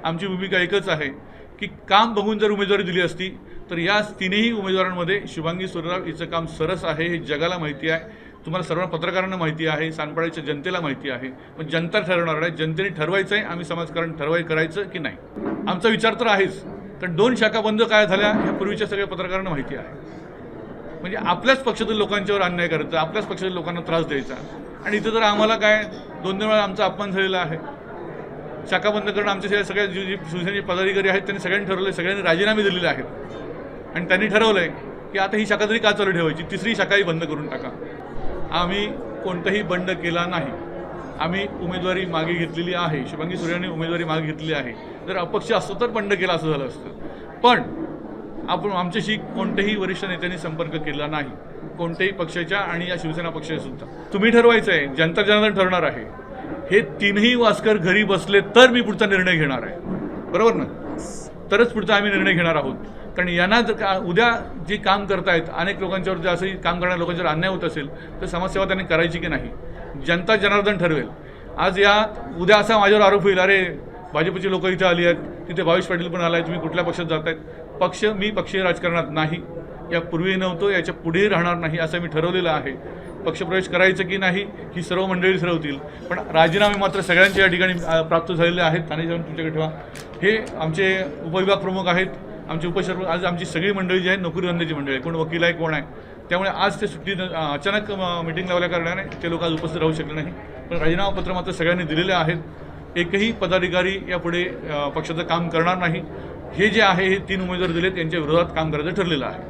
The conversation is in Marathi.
आमची भूमिका एकच आहे की काम बघून जर उमेदवारी दिली असती तर या तीनही उमेदवारांमध्ये शुभांगी सुर्यराव हिचं काम सरस आहे हे जगाला माहिती आहे, तुम्हाला सर्व पत्रकारांना माहिती आहे, सांगपाड्याच्या जनतेला माहिती आहे. पण जनता ठरवणार आहे, जनतेने ठरवायचं आहे आम्ही समाजकारण करायचं की नाही. आमचा विचार तर आहेच, कारण 2 शाखा बंद काय झाल्या ह्या पूर्वीच्या सगळ्या पत्रकारांना माहिती आहे. म्हणजे आपल्याच पक्षातील लोकांच्यावर अन्याय करायचा, आपल्याच पक्षातील लोकांना त्रास द्यायचा. आणि इथं तर आम्हाला काय 2 वेळा आमचा अपमान झालेला आहे. शाखा बंद करणं आमच्या सगळ्या जी शिवसेनेचे पदाधिकारी आहेत त्यांनी सगळ्यांनी ठरवलं, सगळ्यांनी राजीनामे दिलेले आहेत आणि त्यांनी ठरवलं आहे की आता ही शाखा तरी का चालू ठेवायची, 3री शाखाही बंद करून टाका. आम्ही कोणताही बंड केला नाही. आम्ही उमेदवारी मागे घेतलेली आहे, शुभांगी सुर्यरावने उमेदवारी मागे घेतलेली आहे. जर अपक्ष असतं तर बंड केला असं झालं असतं. पण आमच्याशी कोणत्याही वरिष्ठ नेत्यांनी संपर्क केला नाही, कोणत्याही पक्षाच्या आणि या शिवसेना पक्षाच्या सुद्धा. तुम्ही ठरवायचं आहे, जनता जनार्दन ठरणार आहे. हे 3ही वास्कर घरी बसले तर मी पुढचा निर्णय घेणार आहे, बरोबर ना? तरच पुढचा आम्ही निर्णय घेणार आहोत. कारण यांना जर उद्या जे काम करतायत अनेक लोकांच्यावर जर असंही काम करणाऱ्या लोकांच्यावर अन्याय होत असेल तर समाजसेवा त्यांनी करायची की नाही जनता जनार्दन ठरवेल. आज उद्या असा माझ्यावर आरोप होईल, अरे भाजपची लोक इथे आली आहेत, तिथे भावेश पाटील पण आला आहे, तुम्ही कुठल्या पक्षात जात आहेत. मी पक्षीय राजकारणात नाही, यापूर्वी नव्हतो, याच्या पुढेही राहणार नाही असं मी ठरवलेलं आहे. पक्षप्रवेश करायचं की नाही ही सर्व मंडळी ठरवतील, पण राजीनामे मात्र सगळ्यांच्या या ठिकाणी प्राप्त झालेले आहेत. ठाणे जाऊन तुमच्याकडे ठेवा. हे आमचे उपविभाग प्रमुख आहेत, आमचे उपसरप्रमुख. आज आमची सगळी मंडळी जी आहेत नोकरीधंद्याची मंडळी आहे, कोण वकील आहे कोण आहे. त्यामुळे आज ते सुट्टी अचानक मिटिंग लावल्या कारणाने ते लोक आज उपस्थित राहू शकले नाही. पण राजीनामापत्र मात्र सगळ्यांनी दिलेले आहेत. एकही पदाधिकारी यापुढे पक्षाचं काम करणार नाही. हे जे आहे हे 3 उमेदवार दिलेत यांच्या विरोधात काम करायचं ठरलेलं आहे.